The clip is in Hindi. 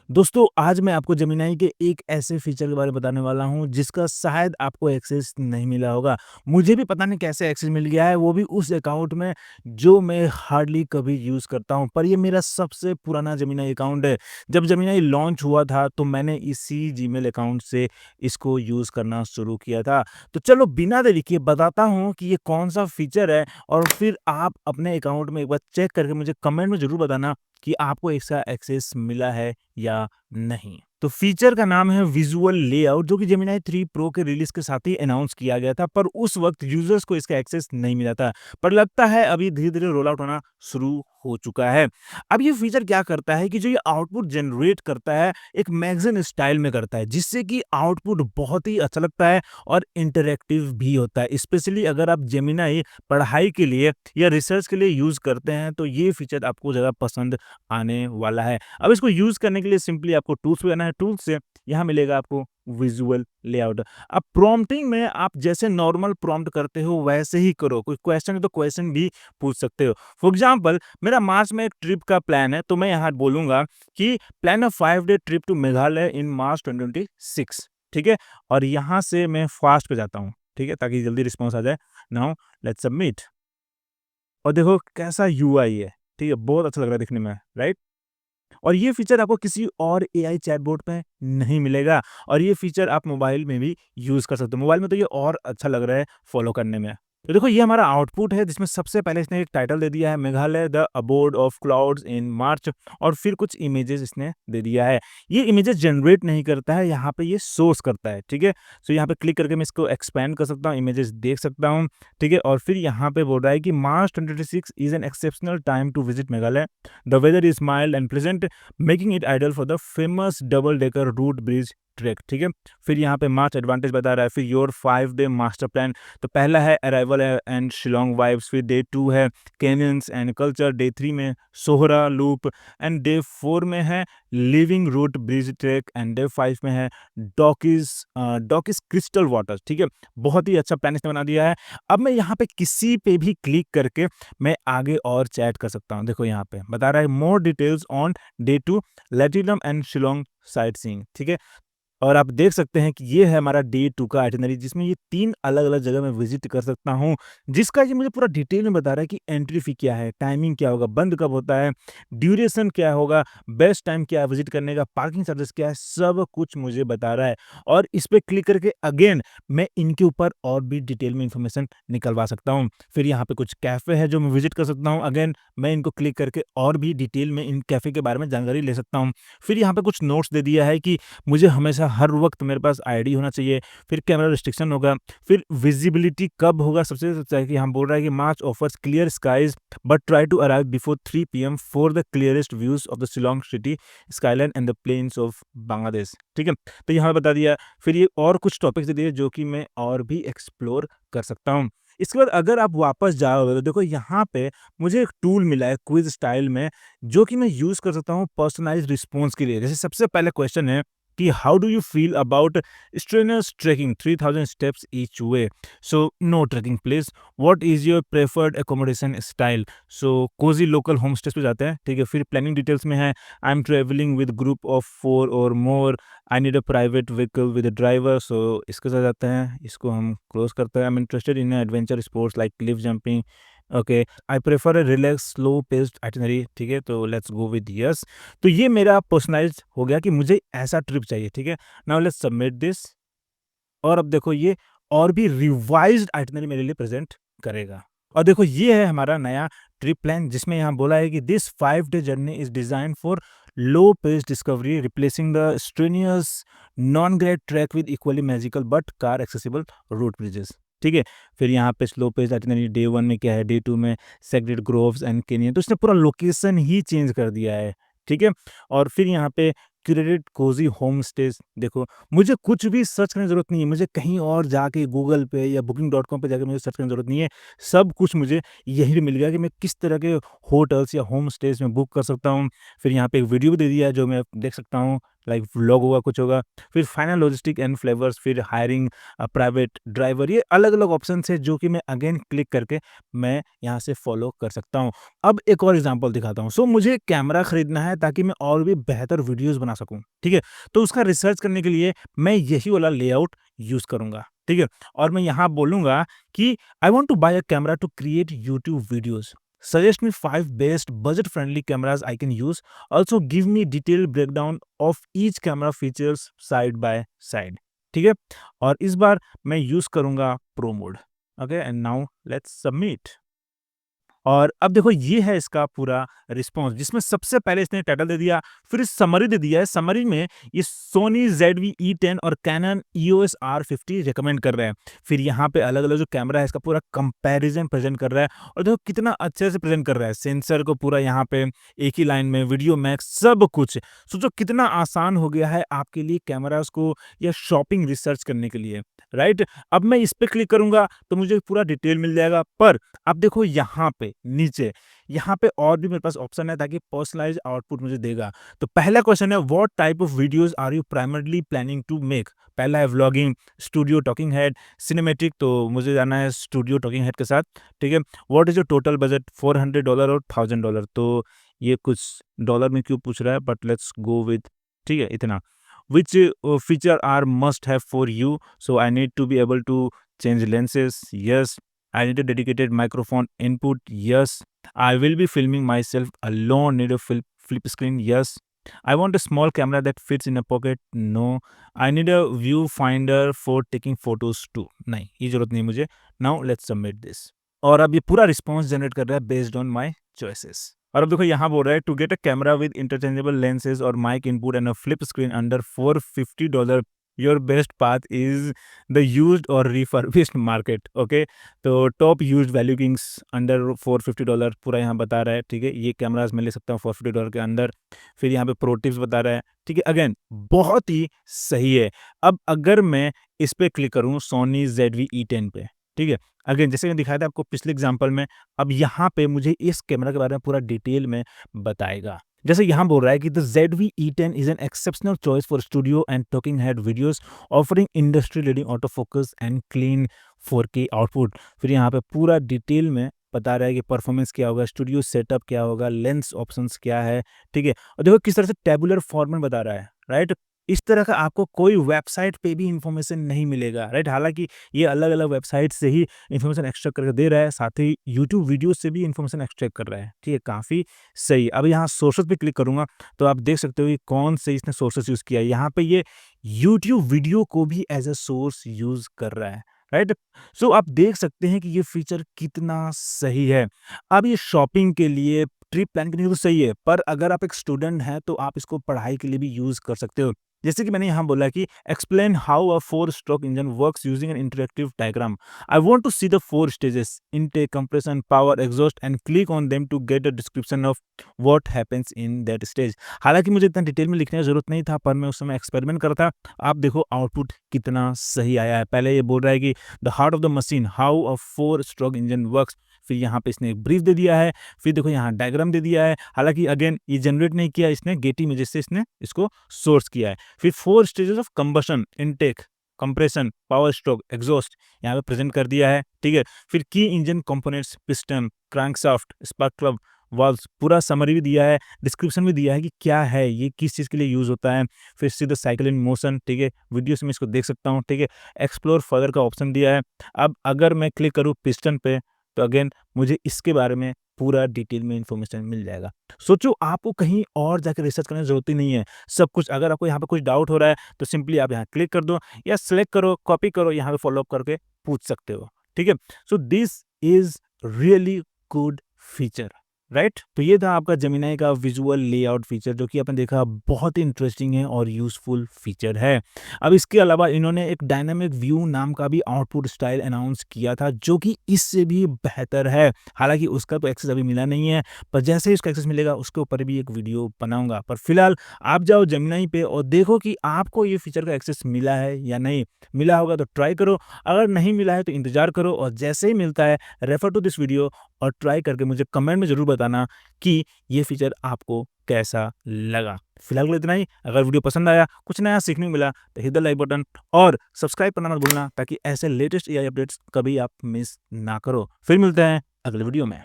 दोस्तों, आज मैं आपको जेमिनी के एक ऐसे फीचर के बारे में बताने वाला हूँ, जिसका शायद आपको एक्सेस नहीं मिला होगा। मुझे भी पता नहीं कैसे एक्सेस मिल गया है, वो भी उस अकाउंट में जो मैं हार्डली कभी यूज़ करता हूँ। पर ये मेरा सबसे पुराना जेमिनी अकाउंट है। जब जेमिनी लॉन्च हुआ था, तो मैंने इसी जीमेल अकाउंट से इसको यूज़ करना शुरू किया था। तो चलो बिना देरी किए बताता हूँ कि ये कौन-सा फीचर है और फिर आप अपने अकाउंट में एक बार चेक करके मुझे कमेंट में ज़रूर बताना कि आपको इसका एक्सेस मिला है या नहीं। तो फीचर का नाम है विजुअल लेआउट, जो कि जेमिनी 3 प्रो के रिलीज के साथ ही अनाउंस किया गया था, पर उस वक्त यूजर्स को इसका एक्सेस नहीं मिला था। पर लगता है अभी धीरे-धीरे रोल आउट होना शुरू हो चुका है। अब ये फीचर क्या करता है कि जो ये आउटपुट जनरेट करता है, एक मैगज़ीन स्टाइल में करता है, जिससे कि आउटपुट बहुत ही अच्छा लगता है और इंटरैक्टिव भी होता है। स्पेशली अगर आप जेमिनी पढ़ाई के लिए या रिसर्च के लिए यूज़ करते हैं, तो ये फीचर आपको ज़्यादा पसंद आने वाला है। अब इसको यूज़ करने के लिए सिंपली आपको टूल्स पे जाना है, टूल्स से यहाँ मिलेगा आपको विजुअल लेआउट। अब प्रॉम्प्टिंग में आप जैसे नॉर्मल प्रॉम्प्ट करते हो वैसे ही करो, कोई क्वेश्चन है तो क्वेश्चन भी पूछ सकते हो। फॉर एग्जांपल, मेरा मार्च में एक ट्रिप का प्लान है, तो मैं यहाँ बोलूँगा कि plan a 5 day trip to Meghalaya in March 2026, ठीक है? और यहाँ से मैं फास्ट पे जाता हूँ, ठीक है? ताकि जल्दी रिस्पॉन्स आ जाए। Now let's submit. और देखो कैसा यूआई है, ठीक है? बहुत अच्छा लग रहा है दिखने में, राइट? और ये फीचर आपको किसी और एआई चैटबॉट पे नहीं मिलेगा और ये फीचर आप मोबाइल में भी यूज़ कर सकते हो। मोबाइल में तो ये और अच्छा लग रहा है फ़ॉलो करने में। तो देखो ये हमारा आउटपुट है, जिसमें सबसे पहले इसने एक टाइटल दे दिया है, Meghalaya the abode of clouds in March, और फिर कुछ इमेजेस इसने दे दिया है। ये इमेजेस जनरेट नहीं करता है, यहाँ पे ये सोर्स करता है, ठीक है? सो यहाँ पे क्लिक करके मैं इसको एक्सपैंड कर सकता हूँ, इमेजेस देख सकता हूँ, ठीक है? और फिर यहाँ पे बोल रहा है कि March 2026 is an exceptional time to visit Meghalaya. The weather is mild and pleasant, making it ideal for the famous double decker root bridge track, ठीक है? फिर यहाँ पे मार्च एडवांटेज बता रहा है, फिर योर 5 डे मास्टर प्लान। तो पहला है अराइवल एंड शिलोंग वाइब्स, फिर डे 2 है कैनियंस एंड कल्चर, डे 3 में सोहरा लूप, एंड डे 4 में है living root bridge track, and day 5 में है डॉकिस क्रिस्टल वाटर, ठीक है? बहुत ही अच्छा प्लान इसने बना दिया है। अब मैं यहाँ पे किसी पे भी क्लिक करके मैं आगे और चैट कर सकता हूँ। देखो यहाँ पे बता रहा है more details on day 2 Laitlum and Shillong sightseeing, ठीक है? और आप देख सकते हैं कि ये है हमारा डे 2 का आइटिनरी, जिसमें ये 3 अलग-अलग जगह मैं विज़िट कर सकता हूँ, जिसका ये मुझे पूरा डिटेल में बता रहा है कि एंट्री फ़ी क्या है, टाइमिंग क्या होगा, बंद कब होता है, ड्यूरेशन क्या होगा, बेस्ट टाइम क्या है विज़िट करने का, पार्किंग चार्जेस क्या है, सब कुछ मुझे बता रहा है। और इस पे क्लिक करके अगेन मैं इनके ऊपर और भी डिटेल में इन्फॉर्मेशन निकलवा सकता हूँ। फिर यहाँ पे कुछ कैफ़े है जो मैं विज़िट कर सकता हूँ, अगेन मैं इनको क्लिक करके और भी डिटेल में इन कैफ़े के बारे में जानकारी ले सकता हूँ। फिर यहाँ पे कुछ नोट्स दे दिया है कि मुझे हमेशा हर वक़्त मेरे पास आईडी होना चाहिए, फिर कैमरा रिस्ट्रिक्शन होगा, फिर विज़िबिलिटी कब होगा, सबसे अच्छा है कि यहाँ बोल रहा है कि March offers clear skies but try to arrive before 3 PM for the clearest views of the Shillong city, skyline and the plains of Bangladesh, ठीक है? तो यहाँ पे बता दिया, फिर ये और कुछ टॉपिक्स दे दिए जो कि मैं और भी एक्सप्लोर कर सकता हूँ। इसके बाद अगर आप वापस जाओगे तो देखो यहाँ पे मुझे एक टूल मिला है क्विज़ स्टाइल में, जो कि मैं यूज़ कर सकता हूँ पर्सनलाइज़्ड रिस्पॉन्स के लिए। जैसे सबसे पहले क्वेश्चन है कि how do you feel about strenuous trekking 3000 steps each way? So no trekking please. What is your preferred accommodation style? So cozy local home stays पे जाते हैं, ठीक है? फिर प्लानिंग डिटेल्स में है, I am travelling with group of 4 or more, I need a private vehicle with a driver. So इसके साथ जाते हैं, इसको हम क्लोज करते हैं। I am interested in adventure sports like cliff jumping, okay. I prefer a relax slow paced itinerary, ठीक है? तो लेट्स गो विद यस। तो ये मेरा पर्सनलाइज़्ड हो गया कि मुझे ऐसा ट्रिप चाहिए, ठीक है? Now let's submit this. और अब देखो ये और भी रिवाइज़्ड आइटिनरी मेरे लिए प्रेज़ेंट करेगा। और देखो ये है हमारा नया ट्रिप प्लान, जिसमें यहाँ बोला है कि this 5 day journey is designed for low pace discovery replacing the strenuous Nongriat trek with equally magical but car accessible root bridges, ठीक है? फिर यहाँ पे स्लो पेस आइटिनरी डे 1 में क्या है, डे 2 में सेक्रेड ग्रोव्स एंड केनियन, तो इसने पूरा लोकेशन ही चेंज कर दिया है, ठीक है? और फिर यहाँ पे क्यूरेटेड कोज़ी होम स्टेज, देखो मुझे कुछ भी सर्च करने की ज़रूरत नहीं है, मुझे कहीं और जाके गूगल पे या booking.com पे जाके मुझे सर्च करने की ज़रूरत नहीं है। सब कुछ मुझे यहीं पे मिल गया कि मैं किस तरह के होटल्स या होम स्टेज में बुक कर सकता हूँ। फिर यहाँ पे एक वीडियो भी दे दिया है जो मैं देख सकता हूँ, लाइक व्लॉग होगा, कुछ होगा। फिर फाइनल लॉजिस्टिक एंड फ्लेवर्स, फिर हायरिंग प्राइवेट ड्राइवर, ये अलग-अलग ऑप्शंस है जो कि मैं अगेन क्लिक करके मैं यहाँ से फॉलो कर सकता हूँ। अब एक और एग्ज़ाम्पल दिखाता हूँ। सो मुझे कैमरा खरीदना है ताकि मैं और भी बेहतर वीडियोज़ बना सकूँ, ठीक है? तो उसका रिसर्च करने के लिए मैं यही वाला लेआउट यूज़ करूँगा, ठीक है? और मैं यहाँ बोलूँगा कि I want to buy a camera to create YouTube videos. Suggest me 5 best budget-friendly cameras I can use. Also give me detailed breakdown of each camera features side by side. ठीक है? और इस बार मैं यूज़ करूँगा pro mode. Okay and now let's submit. और अब देखो ये है इसका पूरा रिस्पॉन्स जिसमें सबसे पहले इसने टाइटल दे दिया, फिर समरी दे दिया है। समरी में ये सोनी ZV-E10 और कैनन EOS R50 रिकमेंड कर रहे हैं। फिर यहाँ पे अलग-अलग जो कैमरा है इसका पूरा कंपैरिजन प्रेजेंट कर रहा है और देखो कितना अच्छे से प्रेजेंट कर रहा है। सेंसर को पूरा यहाँ पे एक ही लाइन में, वीडियो मैक्स सब कुछ। सोचो कितना आसान हो गया है आपके लिए कैमरास को या शॉपिंग रिसर्च करने के लिए, राइट? अब मैं इस पे क्लिक करूँगा तो मुझे पूरा डिटेल मिल जाएगा, पर अब देखो यहाँ पे नीचे, यहाँ पे और भी मेरे पास ऑप्शन है ताकि पर्सनलाइज्ड आउटपुट मुझे देगा। तो पहला क्वेश्चन है what type of videos are you primarily planning to make? पहला है vlogging, studio talking head, cinematic, तो मुझे जाना है स्टूडियो टॉकिंग हेड के साथ, ठीक है? What is your total budget? $400 और $1000, तो ये कुछ डॉलर में क्यों पूछ रहा है, बट लेट्स गो विद, ठीक है, इतना। Which feature are must have for you? So I need to be able to change lenses. Yes. I need a dedicated microphone input. Yes. I will be filming myself alone. Need a flip screen. Yes. I want a small camera that fits in a pocket. No. I need a viewfinder for taking photos too. नहीं, ये जरूरत नहीं मुझे. Now let's submit this. और अब ये पूरा रिस्पॉन्स जनरेट कर रहा है बेस्ड ऑन माई चॉइसेस। और अब देखो यहाँ बोल रहा है to get a camera with interchangeable lenses or mic input and a flip screen under $450, your best path is the used or refurbished market. Okay, तो top used value kings under $450 पूरा यहाँ बता रहा है, ठीक है? ये कैमराज मैं ले सकता हूँ $450 के अंदर। फिर यहाँ पे प्रो टिप्स बता रहा है, ठीक है? अगेन बहुत ही सही है। अब अगर मैं इस पे क्लिक करूँ सोनी ZV-E10 पे, ठीक है? अगेन जैसे मैंने दिखाया था आपको पिछले एग्जांपल में, अब यहाँ पे मुझे इस कैमरा के बारे में पूरा डिटेल में बताएगा। जैसे यहाँ बोल रहा है कि the ZV-E10 is an exceptional choice for studio and talking head videos offering industry leading auto focus and clean 4K output. फिर यहाँ पे पूरा डिटेल में बता रहा है कि परफॉर्मेंस क्या होगा, स्टूडियो सेटअप क्या होगा, लेंस ऑप्शंस क्या है, ठीक है? और देखो किस तरह से टेबुलर फॉर्मेट बता रहा है, राइट? इस तरह का आपको कोई वेबसाइट पे भी इन्फॉर्मेशन नहीं मिलेगा, राइट? हालाँकि ये अलग-अलग वेबसाइट से ही इन्फॉर्मेशन एक्सट्रैक्ट करके दे रहा है, साथ ही यूट्यूब वीडियो से भी इन्फॉर्मेशन एक्सट्रैक्ट कर रहा है, ठीक है? काफ़ी सही। अब यहाँ सोर्सेज़ पे क्लिक करूँगा तो आप देख सकते हो कि कौन से इसने सोर्सेज़ यूज़ किया है। यहाँ पे ये यूट्यूब वीडियो को भी एज़ अ सोर्स यूज़ कर रहा है, राइट? सो आप देख सकते हैं कि ये फीचर कितना सही है। अब ये शॉपिंग के लिए, ट्रिप प्लान के लिए तो सही है, पर अगर आप एक स्टूडेंट हैं तो आप इसको पढ़ाई के लिए भी यूज़ कर सकते हो। जैसे कि मैंने यहाँ बोला कि explain how a 4 stroke engine works using an interactive diagram. I want to see the 4 stages intake, compression, power, exhaust and click on them to get a description of what happens in that stage. हालाँकि मुझे इतना डिटेल में लिखने की ज़रूरत नहीं था, पर मैं उस समय एक्सपेरिमेंट कर रहा था। आप देखो आउटपुट कितना सही आया है। पहले ये बोल रहा है कि the heart of the machine, how a 4 stroke engine works. फिर यहाँ पे इसने एक ब्रीफ दे दिया है, फिर देखो यहाँ डायग्राम दे दिया है। हालाँकि अगेन ये जनरेट नहीं किया इसने, गेट इमेजेस से इसने इसको सोर्स किया है। फिर 4 stages of combustion, intake, compression, power stroke, exhaust यहाँ पे प्रेजेंट कर दिया है, ठीक है? फिर की engine components, piston, crankshaft, spark plug, valves, पूरा समरी भी दिया है, डिस्क्रिप्शन भी दिया है कि क्या है ये, किस चीज़ के लिए यूज़ होता है। फिर see the cycle in motion, ठीक है? वीडियोस में इसको देख सकता हूँ, ठीक है? एक्सप्लोर फर्दर का ऑप्शन दिया है। अब अगर मैं क्लिक करूँ पिस्टन पे तो अगेन मुझे इसके बारे में पूरा डिटेल में इन्फॉर्मेशन मिल जाएगा। सोचो आपको कहीं और जाके रिसर्च करने की ज़रूरत ही नहीं है। सब कुछ, अगर आपको यहाँ पे कुछ डाउट हो रहा है तो सिंपली आप यहाँ क्लिक कर दो या सिलेक्ट करो, कॉपी करो, यहाँ पे फॉलो अप करके पूछ सकते हो, ठीक है? So this is really good feature, right? तो ये था आपका जेमिनी का विजुअल लेआउट फीचर, जो कि आपने देखा बहुत ही इंटरेस्टिंग है और यूज़फुल फीचर है। अब इसके अलावा इन्होंने एक डायनामिक व्यू नाम का भी आउटपुट स्टाइल अनाउंस किया था, जो कि इससे भी बेहतर है। हालाँकि उसका तो एक्सेस अभी मिला नहीं है, पर जैसे ही उसका एक्सेस मिलेगा उसके ऊपर भी एक वीडियो बनाऊँगा। पर फिलहाल आप जाओ जेमिनी पे और देखो कि आपको ये फीचर का एक्सेस मिला है या नहीं। मिला होगा तो ट्राई करो, अगर नहीं मिला है तो इंतज़ार करो और जैसे ही मिलता है रेफर टू दिस वीडियो और ट्राई करके मुझे कमेंट में ज़रूर बताना कि ये फीचर आपको कैसा लगा। फिलहाल के लिए इतना ही। अगर वीडियो पसंद आया, कुछ नया सीखने को मिला तो हिट द लाइक बटन और सब्सक्राइब करना मत भूलना, ताकि ऐसे लेटेस्ट एआई अपडेट्स कभी आप मिस ना करो। फिर मिलते हैं अगले वीडियो में।